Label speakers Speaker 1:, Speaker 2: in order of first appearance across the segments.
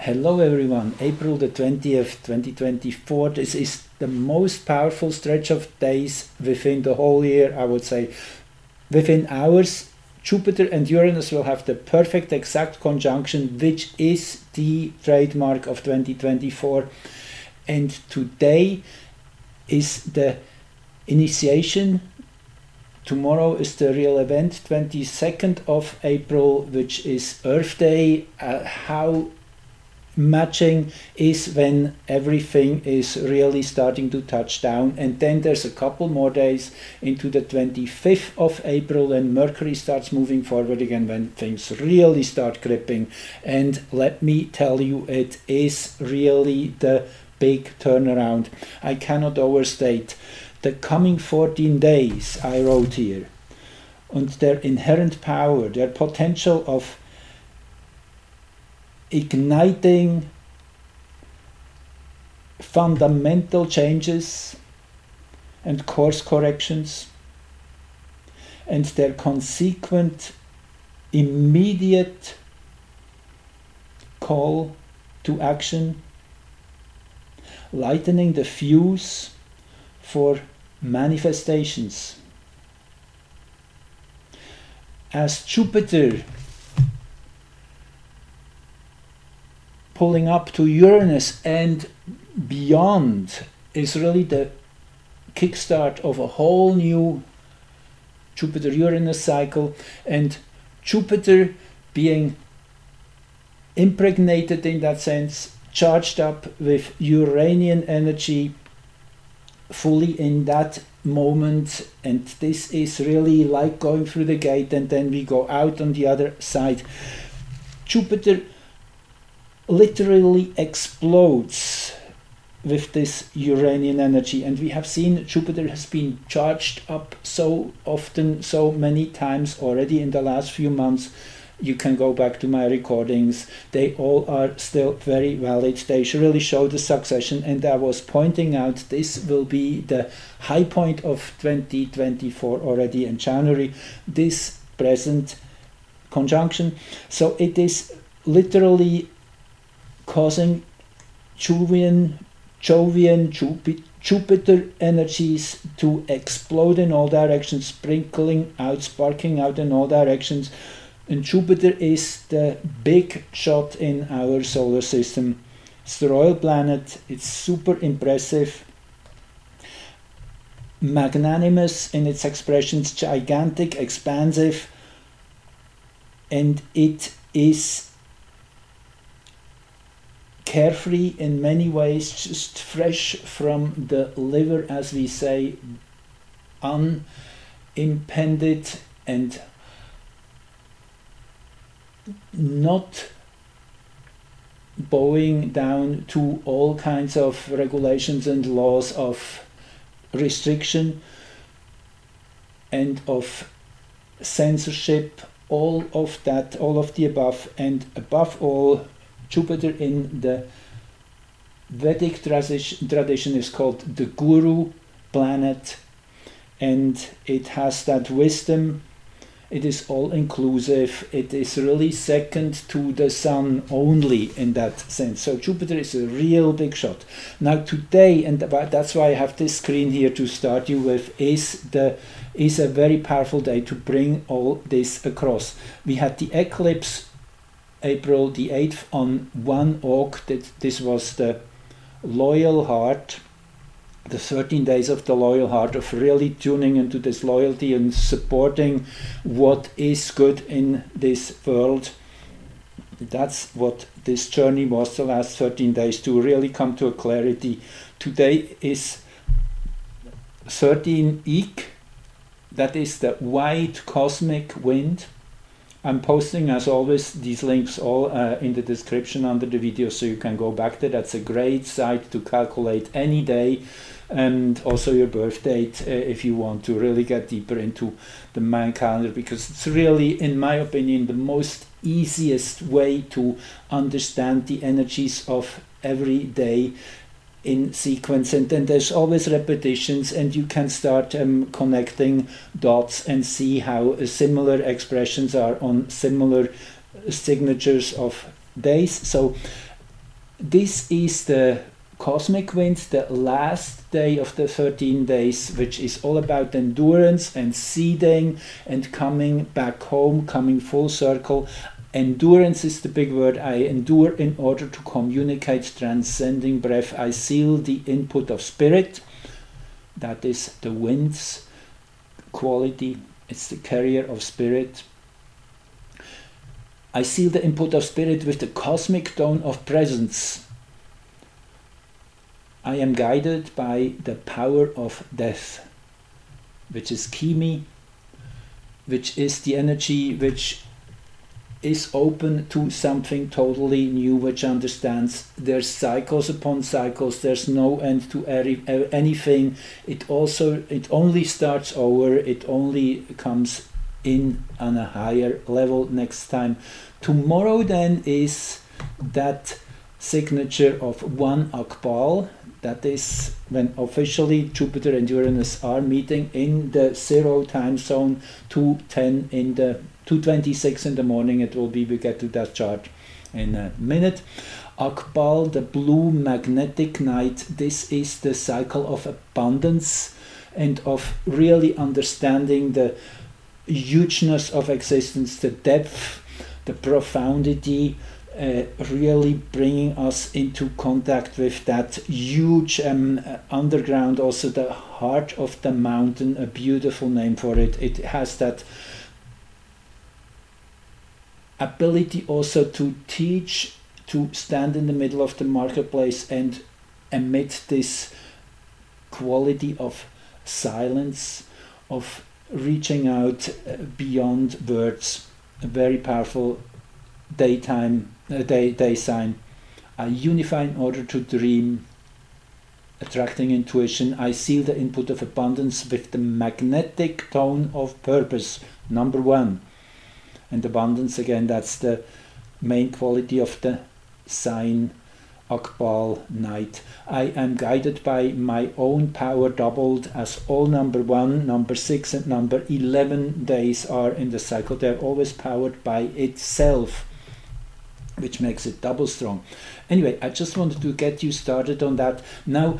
Speaker 1: Hello everyone, April the 20th, 2024. This is the most powerful stretch of days within the whole year, I would say. Within hours, Jupiter and Uranus will have the perfect exact conjunction, which is the trademark of 2024. And today is the initiation. Tomorrow is the real event, 22nd of April, which is Earth Day. How matching is when everything is really starting to touch down, and then there's a couple more days into the 25th of April and Mercury starts moving forward again, when things really start gripping. And let me tell you, it is really the big turnaround. I cannot overstate the coming 14 days I wrote here, and their inherent power, their potential of igniting fundamental changes and course corrections, and their consequent immediate call to action, lightening the fuse for manifestations. As Jupiter pulling up to Uranus and beyond is really the kickstart of a whole new Jupiter-Uranus cycle, and Jupiter being impregnated in that sense, charged up with Uranian energy fully in that moment, and this is really like going through the gate and then we go out on the other side. Jupiter literally explodes with this Uranian energy, and we have seen Jupiter has been charged up so often, so many times already in the last few months. You can go back to my recordings, they all are still very valid. They really show the succession, and I was pointing out this will be the high point of 2024 already in January, this present conjunction. So it is literally causing Jovian Jupiter energies to explode in all directions, sprinkling out, sparking out in all directions. And Jupiter is the big shot in our solar system. It's the royal planet. It's super impressive, magnanimous in its expressions, gigantic, expansive, and it is carefree in many ways, just fresh from the liver, as we say, unimpeded and not bowing down to all kinds of regulations and laws of restriction and of censorship, all of that, all of the above. And above all, Jupiter in the Vedic tradition is called the Guru planet, and it has that wisdom. It is all-inclusive. It is really second to the Sun only in that sense. So Jupiter is a real big shot. Now today, and that's why I have this screen here to start you with, is a very powerful day to bring all this across. We had the eclipse April the 8th on 1 Aug. This was the loyal heart, the 13 days of the loyal heart, of really tuning into this loyalty and supporting what is good in this world. That's what this journey was the last 13 days, to really come to a clarity. Today is 13 Eek, that is the white cosmic wind. I'm posting, as always, these links all in the description under the video, so you can go back there. That's a great site to calculate any day, and also your birth date if you want to really get deeper into the Mayan calendar, because it's really, in my opinion, the most easiest way to understand the energies of every day in sequence. And then there's always repetitions, and you can start connecting dots and see how similar expressions are on similar signatures of days. So this is the cosmic wind, the last day of the 13 days, which is all about endurance and seeding and coming back home, coming full circle. Endurance is the big word. I endure in order to communicate, transcending breath. I seal the input of spirit. That is the wind's quality. It's the carrier of spirit. I seal the input of spirit with the cosmic tone of presence. I am guided by the power of death, which is Kimi, which is the energy which is open to something totally new, which understands there's cycles upon cycles, there's no end to anything. It only starts over, it only comes in on a higher level next time. Tomorrow then is that signature of 1 Akbal. That is when officially Jupiter and Uranus are meeting in the 0 time zone, 2:10 in the 2:26 in the morning. It will be, we get to that chart in a minute. Akbal, the blue magnetic night. This is the cycle of abundance and of really understanding the hugeness of existence, the depth, the profundity, really bringing us into contact with that huge underground, also the heart of the mountain, a beautiful name for it. It has that ability also to teach, to stand in the middle of the marketplace and emit this quality of silence, of reaching out beyond words. A very powerful day sign. I unify in order to dream, attracting intuition. I seal the input of abundance with the magnetic tone of purpose, number 1. And abundance, again, that's the main quality of the sign Akbal night. I am guided by my own power doubled, as all number 1, number 6 and number 11 days are in the cycle. They're always powered by itself, which makes it double strong. Anyway, I just wanted to get you started on that. Now,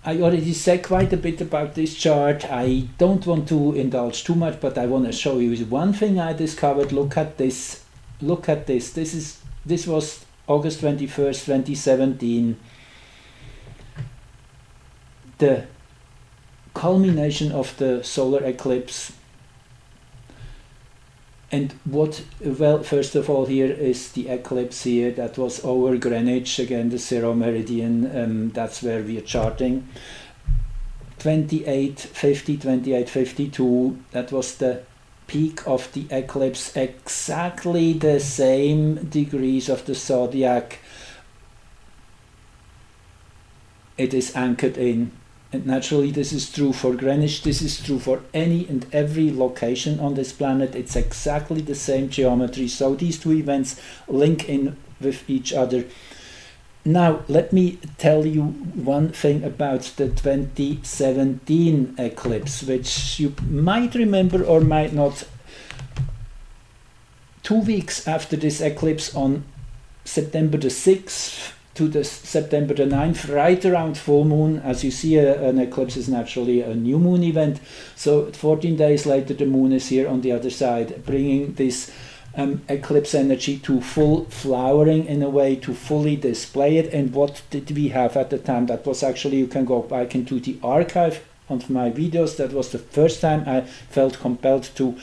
Speaker 1: I already said quite a bit about this chart. I don't want to indulge too much, but I want to show you one thing I discovered. Look at this. Look at this. This was August 21st, 2017. The culmination of the solar eclipse. And what, well, first of all, here is the eclipse here. That was over Greenwich, again, the 0 meridian. That's where we are charting. 2850, 2852, that was the peak of the eclipse. Exactly the same degrees of the zodiac it is anchored in. And naturally, this is true for Greenwich, this is true for any and every location on this planet. It's exactly the same geometry. So these two events link in with each other. Now, let me tell you one thing about the 2017 eclipse, which you might remember or might not. 2 weeks after this eclipse, on September the 6th, to the September the 9th, right around full moon. As you see, an eclipse is naturally a new moon event. So 14 days later, the moon is here on the other side, bringing this eclipse energy to full flowering, in a way, to fully display it. And what did we have at the time? That was actually, you can go back into the archive of my videos. That was the first time I felt compelled to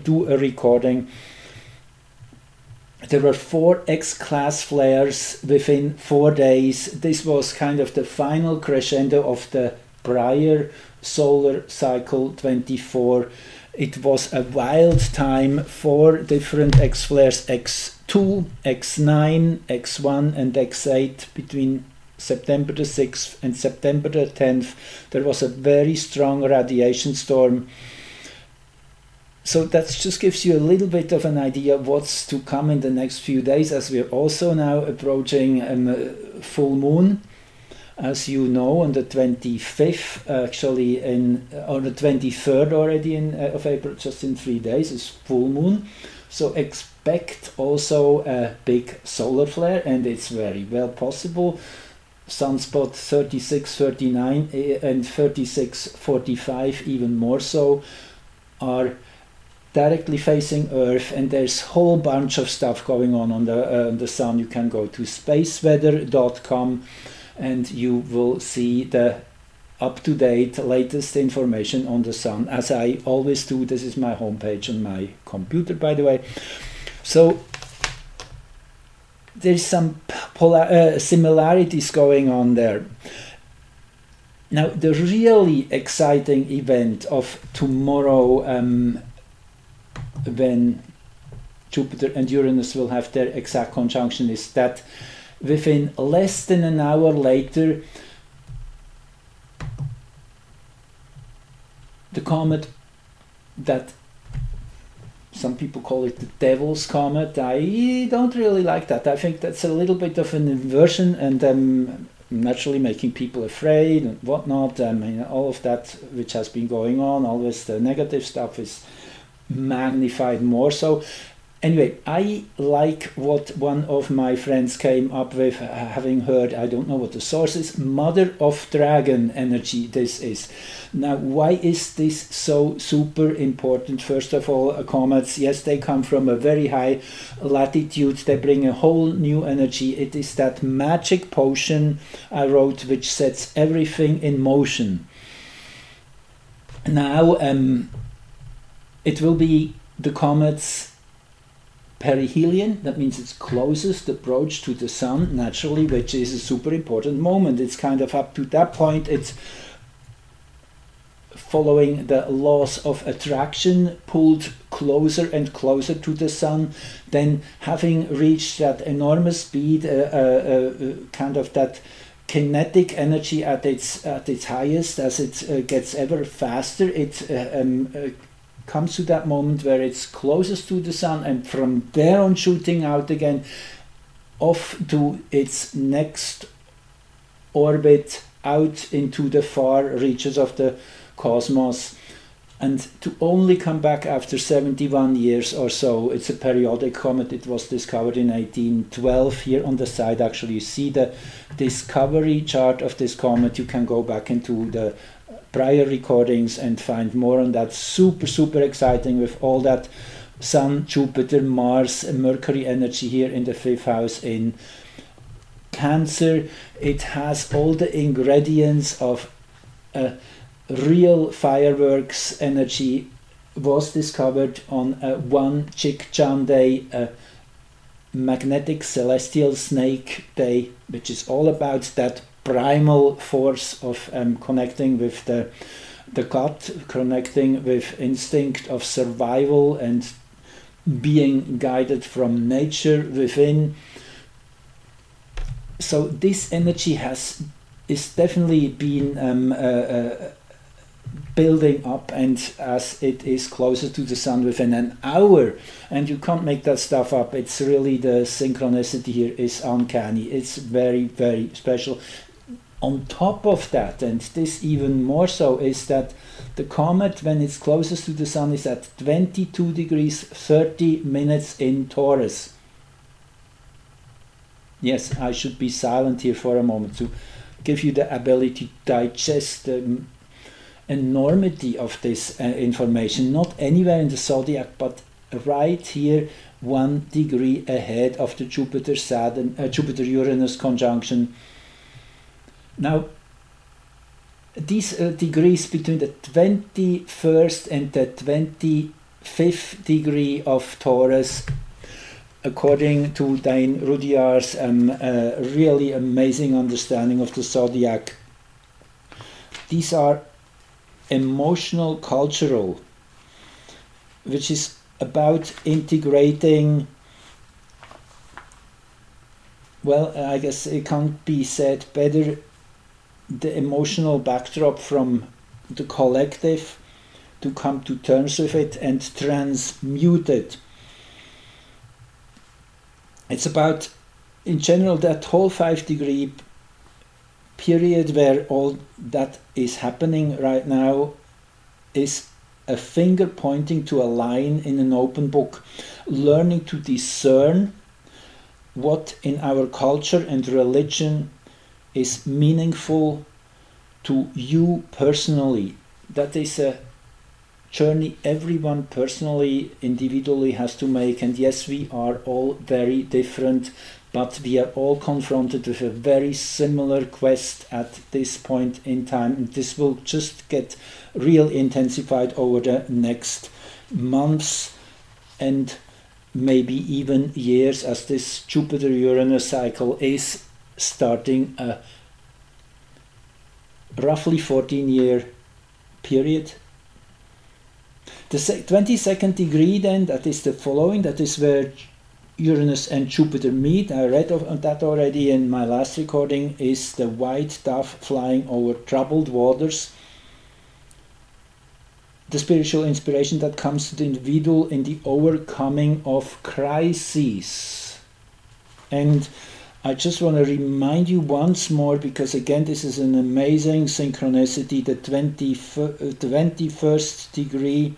Speaker 1: do a recording. There were 4 X-class flares within 4 days. This was kind of the final crescendo of the prior solar cycle 24. It was a wild time. 4 different X-flares, X2, X9, X1 and X8 between September the 6th and September the 10th. There was a very strong radiation storm. So that just gives you a little bit of an idea of what's to come in the next few days, as we're also now approaching full moon. As you know, on the 25th, actually, or the 23rd already of April, just in 3 days, is full moon. So expect also a big solar flare, and it's very well possible. Sunspot 3639 and 3645 even more so are directly facing Earth, and there's a whole bunch of stuff going on the Sun. You can go to spaceweather.com and you will see the up-to-date latest information on the Sun, as I always do. This is my homepage on my computer, by the way. So there's some similarities going on there. Now, the really exciting event of tomorrow, when Jupiter and Uranus will have their exact conjunction, is that within less than an hour later, the comet that some people call it the devil's comet, I don't really like that. I think that's a little bit of an inversion, and naturally making people afraid and whatnot. I mean, all of that which has been going on, always the negative stuff is magnified more so. Anyway, I like what one of my friends came up with, having heard, I don't know what the source is, Mother of Dragon energy this is. Now, why is this so super important? First of all, comets, yes, they come from a very high latitude. They bring a whole new energy. It is that magic potion I wrote which sets everything in motion. Now, it will be the comet's perihelion, that means its closest approach to the Sun, naturally, which is a super important moment. It's kind of up to that point, it's following the laws of attraction, pulled closer and closer to the Sun. Then, having reached that enormous speed, kind of that kinetic energy at its highest, as it gets ever faster, it comes to that moment where it's closest to the Sun, and from there on shooting out again off to its next orbit out into the far reaches of the cosmos, and to only come back after 71 years or so. It's a periodic comet. It was discovered in 1812. Here on the side, actually, you see the discovery chart of this comet. You can go back into the prior recordings and find more on that. Super exciting, with all that Sun, Jupiter, Mars, Mercury energy here in the 5th house in Cancer. It has all the ingredients of a real fireworks energy. Was discovered on one Chik-Chan day, a magnetic celestial snake day, which is all about that primal force of connecting with the gut, connecting with instinct of survival and being guided from nature within. So this energy is definitely been building up, and as it is closer to the Sun within an hour, and you can't make that stuff up. It's really, the synchronicity here is uncanny. It's very special. On top of that, and this even more so, is that the comet, when it's closest to the Sun, is at 22 degrees 30 minutes in Taurus. Yes, I should be silent here for a moment to give you the ability to digest the enormity of this information. Not anywhere in the zodiac, but right here, 1 degree ahead of the Jupiter-Uranus conjunction. Now, these degrees between the 21st and the 25th degree of Taurus, according to Dane Rudyard's really amazing understanding of the zodiac, these are emotional, cultural, which is about integrating, well, I guess it can't be said better, the emotional backdrop from the collective, to come to terms with it and transmute it. It's about, in general, that whole 5-degree period where all that is happening right now is a finger pointing to a line in an open book, learning to discern what in our culture and religion is meaningful to you personally. That is a journey everyone personally, individually has to make. And yes, we are all very different, but we are all confronted with a very similar quest at this point in time. And this will just get real intensified over the next months and maybe even years, as this Jupiter-Uranus cycle is starting a roughly 14-year period. The 22nd degree then, that is the following, that is where Uranus and Jupiter meet. I read of that already in my last recording, is the white dove flying over troubled waters. The spiritual inspiration that comes to the individual in the overcoming of crises. And I just want to remind you once more, because again this is an amazing synchronicity, the 21st degree,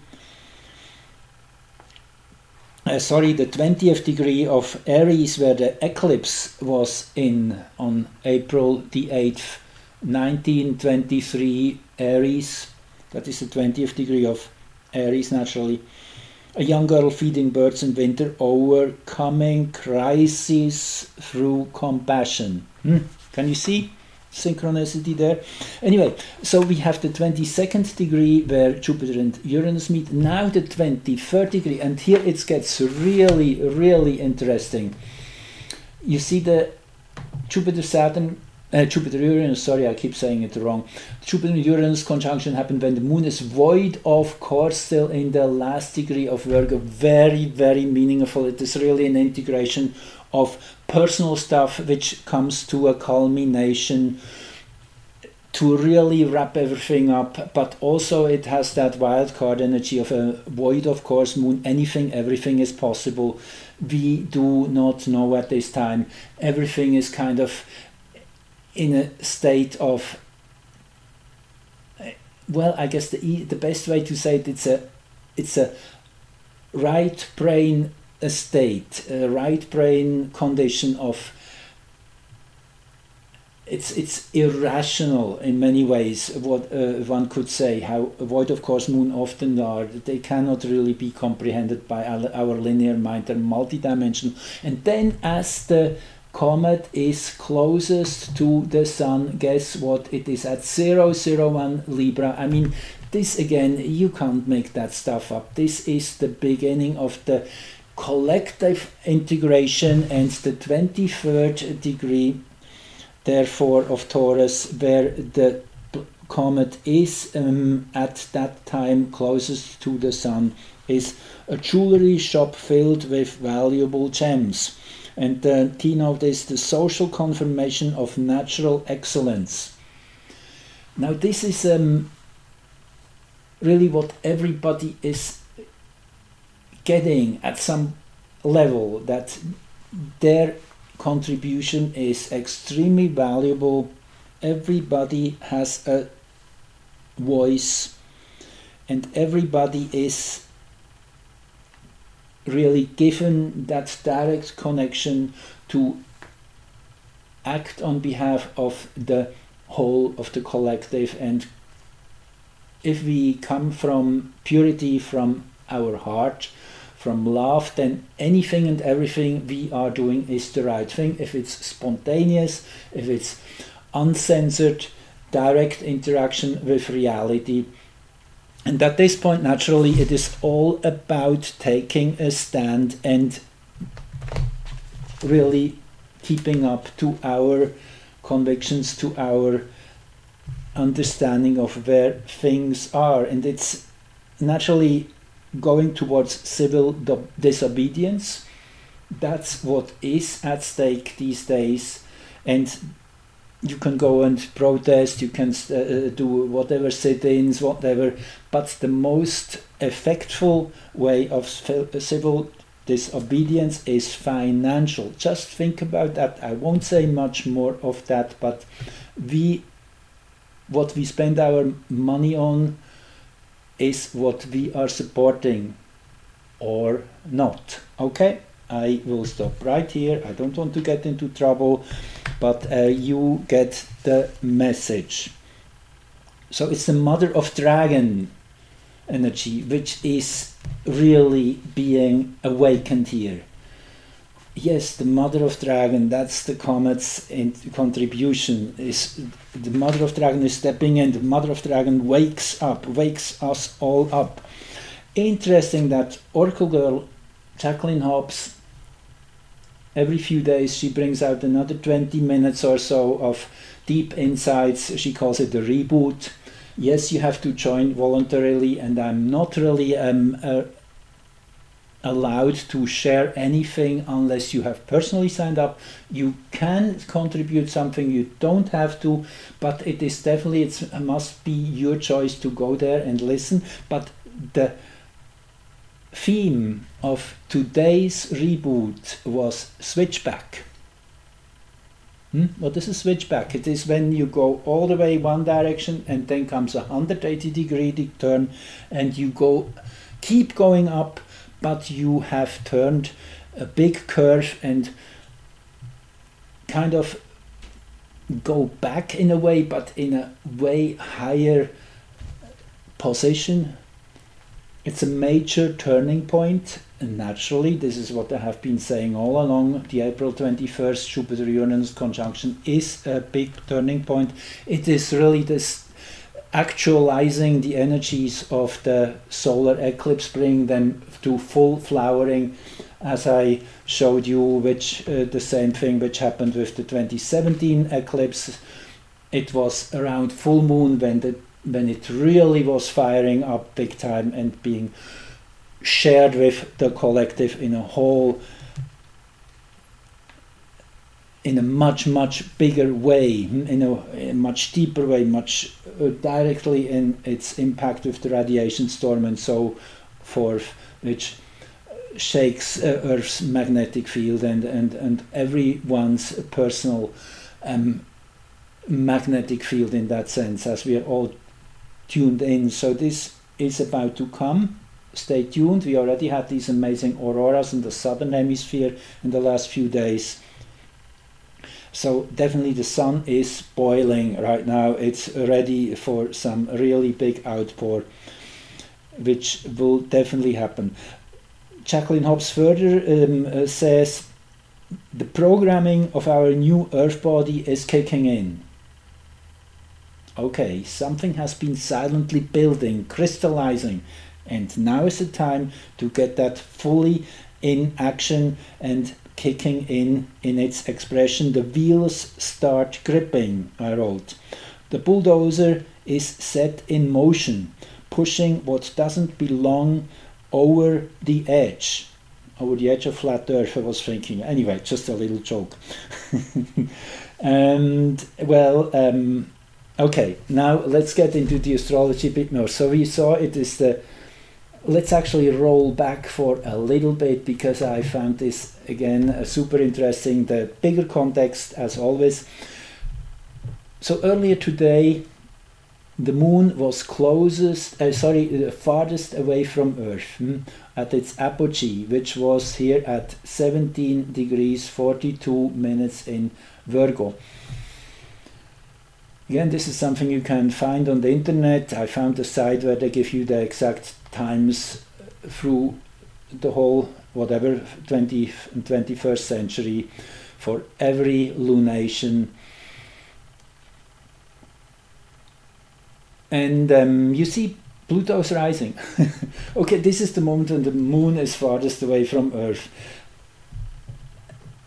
Speaker 1: the 20th degree of Aries, where the eclipse was in on April the 8th, 1923, Aries. That is the 20th degree of Aries, naturally. A young girl feeding birds in winter, overcoming crises through compassion. Can you see synchronicity there? Anyway, so we have the 22nd degree where Jupiter and Uranus meet. Now the 23rd degree, and here it gets really, really interesting. You see the Jupiter-Uranus, sorry, I keep saying it wrong. Jupiter-Uranus conjunction happened when the moon is void of course still in the last degree of Virgo. Very, very meaningful. It is really an integration of personal stuff which comes to a culmination to really wrap everything up, but also it has that wild card energy of a void of course moon. Anything, everything is possible. We do not know at this time. Everything is kind of in a state of, well, I guess the best way to say it, it's a right brain state, a right brain condition of, it's irrational in many ways, what one could say, how void of course moon often are. They cannot really be comprehended by our linear mind. They're multidimensional. And then as the comet is closest to the sun, guess what? It is at 001 Libra. I mean, this again, you can't make that stuff up. This is the beginning of the collective integration, and the 23rd degree, therefore, of Taurus, where the comet is at that time closest to the sun, is a jewelry shop filled with valuable gems. And the keynote is the social confirmation of natural excellence. Now this is really what everybody is getting at some level, that their contribution is extremely valuable. Everybody has a voice, and everybody is really given that direct connection to act on behalf of the whole of the collective. And if we come from purity, from our heart, from love, then anything and everything we are doing is the right thing. If it's spontaneous, if it's uncensored, direct interaction with reality. And at this point, naturally, it is all about taking a stand and really keeping up to our convictions, to our understanding of where things are. And it's naturally going towards civil disobedience. That's what is at stake these days. And you can go and protest, you can do whatever sit-ins, whatever, but the most effective way of civil disobedience is financial. Just think about that. I won't say much more of that, but what we spend our money on is what we are supporting or not. Okay, I will stop right here. I don't want to get into trouble, but you get the message. So it's the Mother of Dragon energy which is really being awakened here. Yes, the Mother of Dragon, that's the Comet's contribution. Is the Mother of Dragon is stepping in. The Mother of Dragon wakes up, wakes us all up. Interesting that Oracle Girl Jacqueline Hobbs, every few days she brings out another 20 minutes or so of deep insights. She calls it a reboot. Yes, you have to join voluntarily, and I'm not really allowed to share anything unless you have personally signed up. You can contribute something, you don't have to, but it is definitely, it must be your choice to go there and listen. But the theme of today's reboot was switchback. What is a switchback? It is when you go all the way one direction and then comes a 180-degree turn, and you keep going up, but you have turned a big curve and kind of go back in a way, but in a way higher position. It's a major turning point, and naturally, this is what I have been saying all along. The April 21st Jupiter-Uranus conjunction is a big turning point. It is really this actualizing the energies of the solar eclipse, bringing them to full flowering, as I showed you, which the same thing which happened with the 2017 eclipse. It was around full moon when it really was firing up big time and being shared with the collective in a whole, in a much bigger way, in a much deeper way, much directly in its impact with the radiation storm and so forth, which shakes Earth's magnetic field and everyone's personal magnetic field in that sense, as we are all tuned in. So this is about to come. Stay tuned. We already had these amazing auroras in the southern hemisphere in the last few days. So definitely the sun is boiling right now. It's ready for some really big outpour, which will definitely happen. Jacqueline Hobbs further says, the programming of our new Earth body is kicking in. Okay, something has been silently building, crystallizing, and now is the time to get that fully in action and kicking in its expression. The wheels start gripping, I wrote. The bulldozer is set in motion, pushing what doesn't belong over the edge of flat Earth, I was thinking. Anyway, just a little joke. And well, okay, now let's get into the astrology a bit more. So we saw it is the, let's actually roll back for a little bit, because I found this again super interesting, the bigger context as always. So earlier today, the moon was farthest away from Earth at its apogee, which was here at 17 degrees 42 minutes in Virgo. Again, this is something you can find on the internet. I found a site where they give you the exact times through the whole, whatever, 20th and 21st century for every lunation. And you see Pluto's rising. Okay, this is the moment when the moon is farthest away from Earth.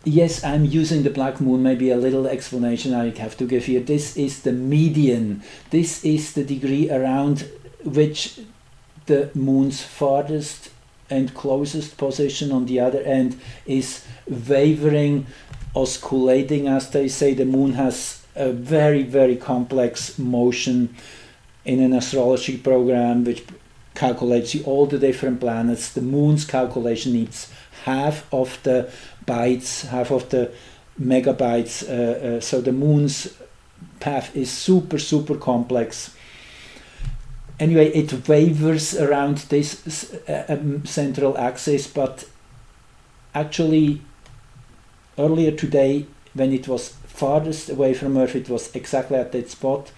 Speaker 1: Yes, I'm using the black moon, maybe a little explanation I have to give here. This is the median. This is the degree around which the moon's farthest and closest position on the other end is wavering, osculating, as they say. The moon has a very complex motion in an astrology program which calculates all the different planets. The moon's calculation needs half of the bytes, half of the megabytes, so the moon's path is super complex. anyway, it wavers around this central axis, but actually earlier today, when it was farthest away from Earth, it was exactly at that spot,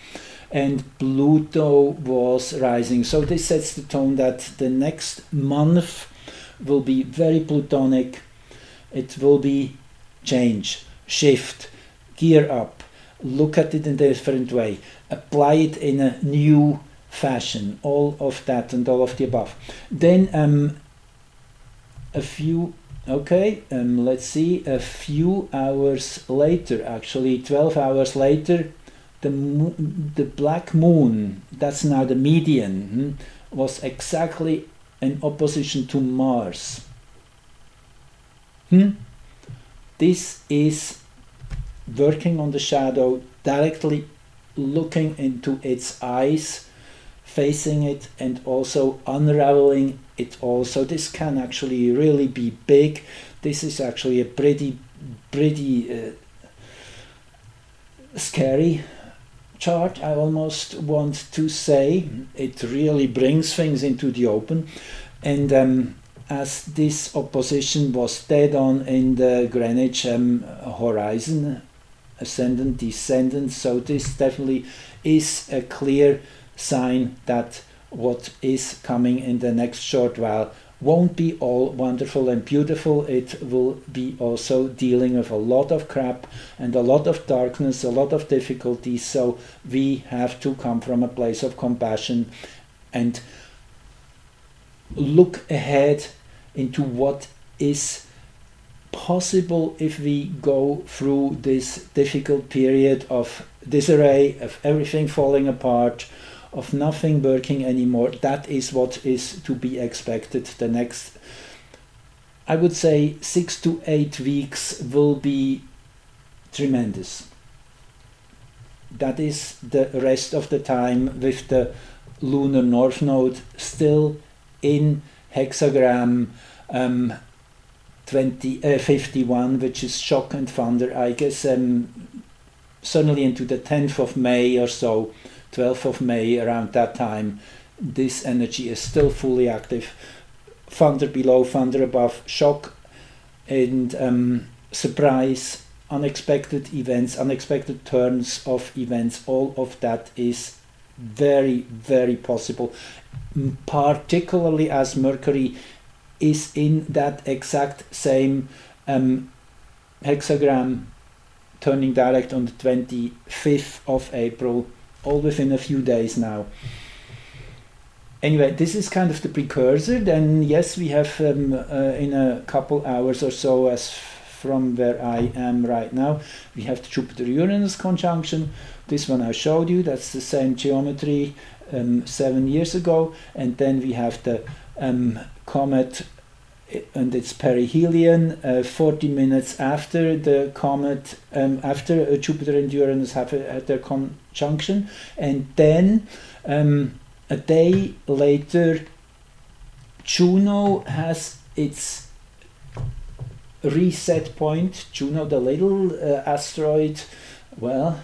Speaker 1: and Pluto was rising. So this sets the tone that the next month will be very Plutonic. It will be change, shift, gear up, look at it in a different way, apply it in a new fashion, all of that and all of the above. Then a few, okay, let's see, a few hours later, actually 12 hours later, the black moon, that's now the median, was exactly in opposition to Mars. This is working on the shadow, directly looking into its eyes, facing it, and also unraveling it all. So this can actually really be big. This is actually a pretty scary chart, I almost want to say. It really brings things into the open, and as this opposition was dead on in the Greenwich horizon, ascendant, descendant, so this definitely is a clear sign that what is coming in the next short while won't be all wonderful and beautiful. It will be also dealing with a lot of crap and a lot of darkness, a lot of difficulties, so we have to come from a place of compassion and look ahead into what is possible if we go through this difficult period of disarray, of everything falling apart, of nothing working anymore. That is what is to be expected. The next, I would say, 6 to 8 weeks will be tremendous. That is the rest of the time with the lunar north node still in hexagram 51, which is shock and thunder, I guess, certainly into the 10th of May or so, 12th of May, around that time, this energy is still fully active. Thunder below, thunder above, shock and surprise, unexpected events, unexpected turns of events, all of that is very, very possible, particularly as Mercury is in that exact same hexagram, turning direct on the 25th of April, all within a few days now. Anyway, this is kind of the precursor. Then yes, we have in a couple hours or so, as from where I am right now, we have the Jupiter-Uranus conjunction. This one I showed you, that's the same geometry 7 years ago. And then we have the comet and its perihelion 40 minutes after the comet, after Jupiter and Uranus have had their conjunction. And then a day later, Juno has its reset point. Juno, the little asteroid, well,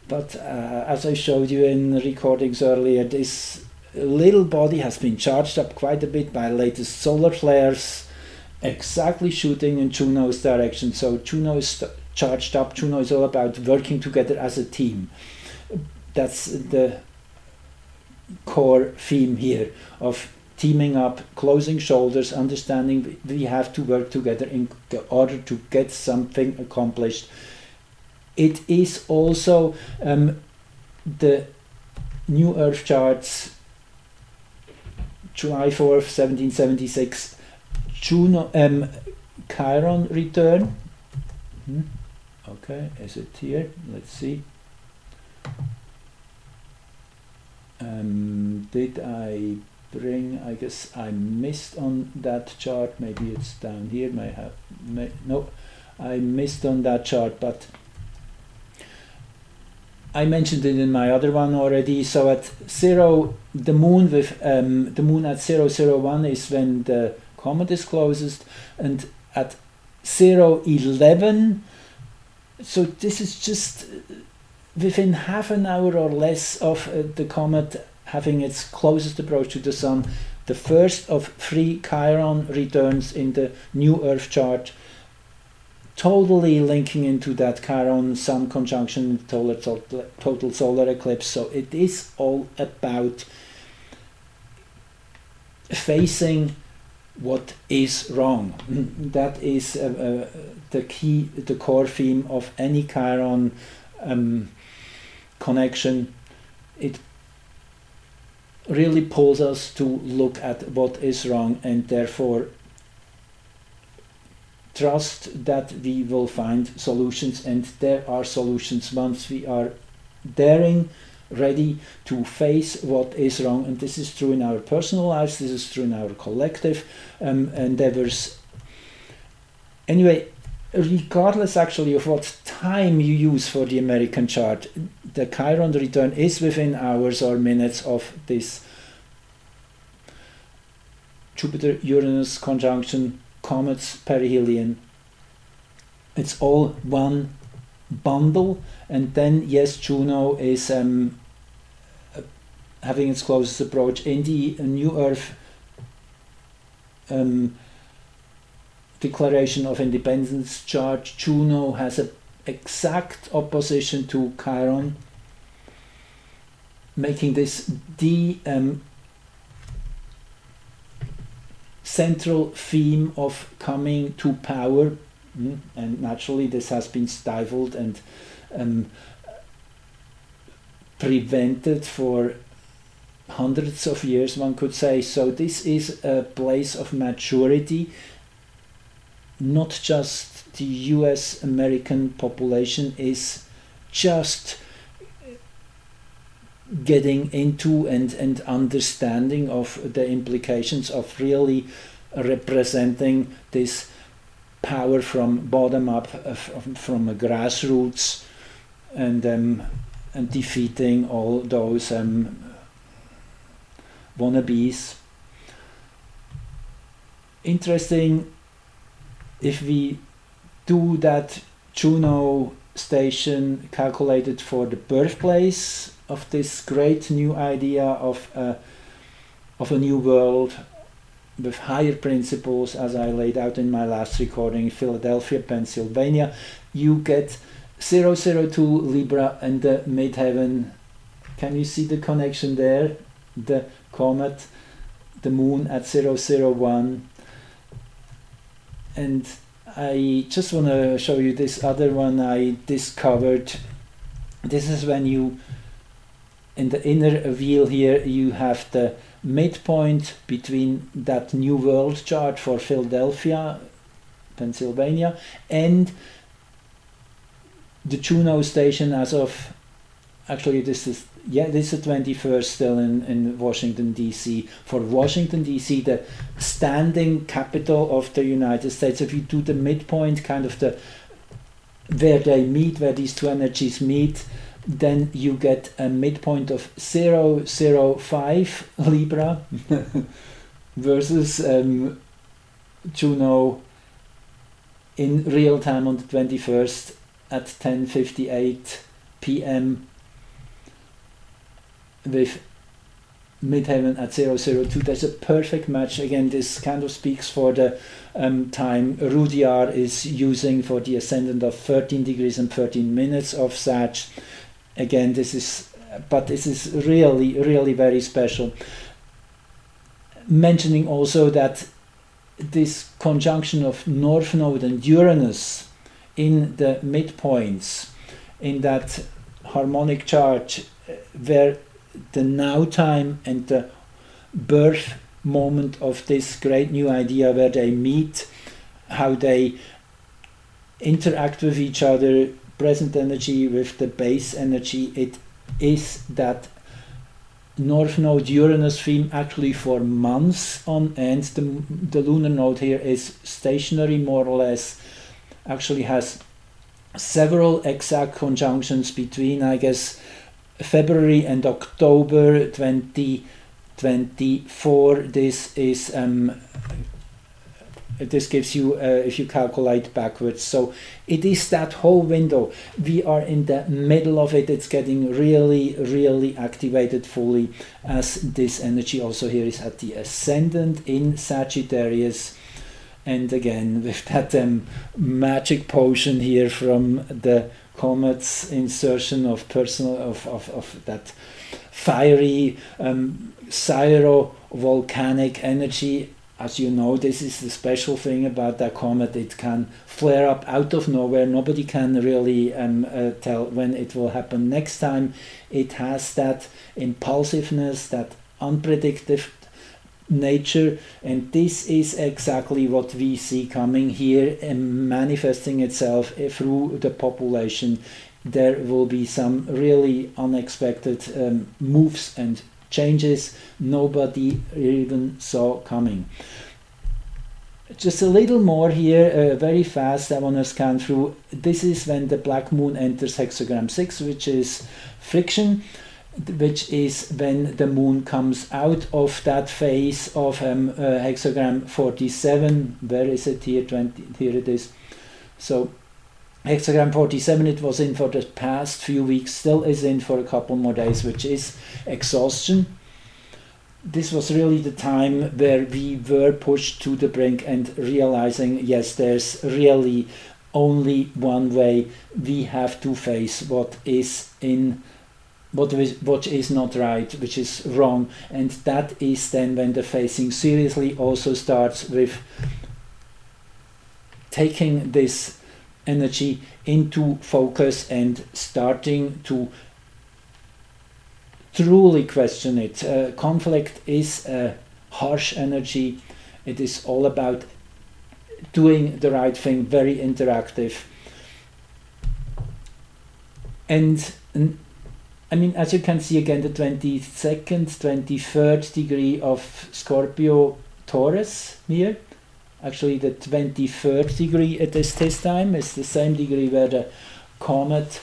Speaker 1: but as I showed you in recordings earlier, this little body has been charged up quite a bit by latest solar flares, exactly shooting in Juno's direction. So Juno is charged up. Juno is all about working together as a team. That's the core theme here of teaming up, closing shoulders, understanding we have to work together in order to get something accomplished. It is also the new Earth charts, July 4th, 1776, Juno, Chiron return. Okay, is it here? Let's see. Did I bring, I guess I missed on that chart, maybe it's down here, no, I missed on that chart, but I mentioned it in my other one already. So at 0, the moon with the moon at 001 is when the comet is closest, and at 011, so this is just within half an hour or less of the comet having its closest approach to the Sun, the first of 3 Chiron returns in the new Earth chart, totally linking into that Chiron Sun conjunction total solar eclipse. So it is all about facing what is wrong. That is the key, the core theme of any Chiron connection. It really pulls us to look at what is wrong, and therefore trust that we will find solutions, and there are solutions once we are daring, ready to face what is wrong. And this is true in our personal lives, this is true in our collective endeavors. Anyway, regardless actually of what time you use for the American chart, the Chiron return is within hours or minutes of this Jupiter-Uranus conjunction, comets, perihelion. It's all one bundle. And then, yes, Juno is having its closest approach in the New Earth Declaration of Independence chart. Juno has an exact opposition to Chiron, making this the central theme of coming to power. And naturally this has been stifled and prevented for hundreds of years, one could say. So this is a place of maturity. Not just the US American population is just getting into and understanding of the implications of really representing this power from bottom up, from a grassroots, and defeating all those wannabes. Interesting, if we do that Juno station calculated for the birthplace of this great new idea of a new world with higher principles, as I laid out in my last recording, Philadelphia, Pennsylvania, you get 002 Libra and the midheaven. Can you see the connection there? The comet, the moon at 001. And I just want to show you this other one I discovered. This is when you, in the inner wheel here, you have the midpoint between that New World chart for Philadelphia, Pennsylvania, and the Juno station as of, actually this is the 21st still in Washington DC. For Washington DC, the standing capital of the United States, if you do the midpoint, kind of the where they meet, where these two energies meet, then you get a midpoint of 005 Libra versus Juno in real time on the 21st at 10:58 p.m. with midheaven at 002. There's a perfect match. Again, this kind of speaks for the time Rudyard is using for the ascendant of 13 degrees and 13 minutes of Sag. Again, this is really, really very special. Mentioning also that this conjunction of North Node and Uranus in the midpoints in that harmonic chart, where the now time and the birth moment of this great new idea, where they meet, how they interact with each other, present energy with the base energy, it is that North Node Uranus theme actually for months on end. The lunar node here is stationary more or less, actually has several exact conjunctions between, I guess, February and October 2024. This is this gives you, if you calculate backwards. So it is that whole window. We are in the middle of it. It's getting really activated fully, as this energy also here is at the ascendant in Sagittarius. And again, with that magic potion here from the Comet's insertion of that fiery syro-volcanic energy. As you know, this is the special thing about that comet. It can flare up out of nowhere. Nobody can really tell when it will happen next time. It has that impulsiveness, that unpredictable nature, and this is exactly what we see coming here and manifesting itself through the population. There will be some really unexpected moves and changes nobody even saw coming. Just a little more here, very fast. I want to scan through. This is when the black moon enters hexagram 6, which is friction, which is when the moon comes out of that phase of hexagram 47. Where is it here? 20, here it is. So hexagram 47, it was in for the past few weeks, still is in for a couple more days, which is exhaustion. This was really the time where we were pushed to the brink and realizing, yes, there's really only one way. We have to face what is not right, which is wrong, and that is then when the facing seriously also starts with taking this energy into focus and starting to truly question it. Conflict is a harsh energy. It is all about doing the right thing, very interactive. And I mean, as you can see again, the 22nd, 23rd degree of Scorpio Taurus here. Actually, the 23rd degree it is this time. It's the same degree where the comet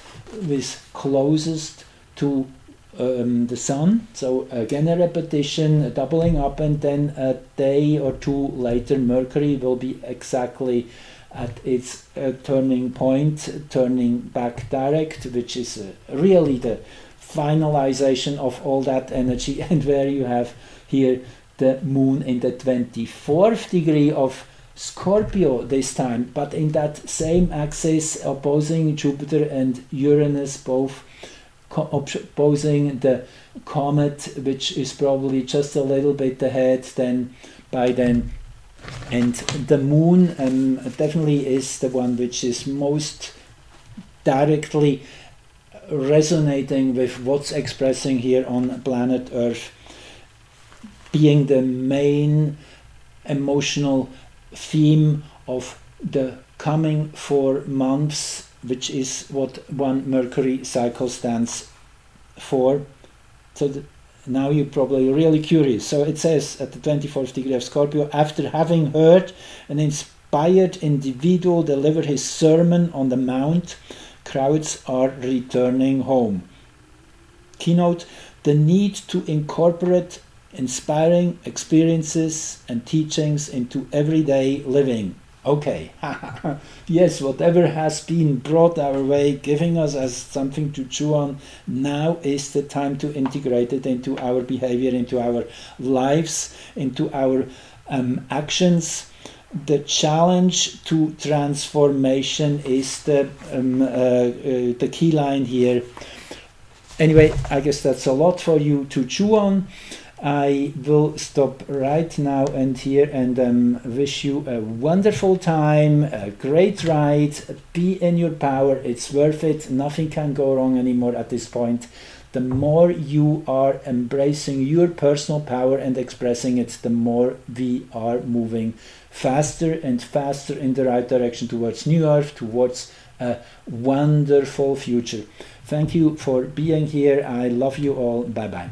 Speaker 1: is closest to the sun. So again, a repetition, a doubling up, and then a day or two later, Mercury will be exactly at its turning point, turning back direct, which is really the finalization of all that energy, and where you have here the moon in the 24th degree of Scorpio this time, but in that same axis, opposing Jupiter and Uranus, both opposing the comet, which is probably just a little bit ahead then by then. And the moon definitely is the one which is most directly resonating with what's expressing here on planet Earth, being the main emotional theme of the coming 4 months, which is what one Mercury cycle stands for. So now you're probably really curious. So it says at the 24th degree of Scorpio, after having heard an inspired individual deliver his sermon on the Mount, crowds are returning home. Keynote: the need to incorporate inspiring experiences and teachings into everyday living. Okay, yes, whatever has been brought our way, giving us as something to chew on, now is the time to integrate it into our behavior, into our lives, into our actions. The challenge to transformation is the key line here. Anyway, I guess that's a lot for you to chew on. I will stop right now and here and wish you a wonderful time, a great ride. Be in your power. It's worth it. Nothing can go wrong anymore at this point. The more you are embracing your personal power and expressing it, the more we are moving faster and faster in the right direction towards New Earth, towards a wonderful future. Thank you for being here. I love you all. Bye-bye.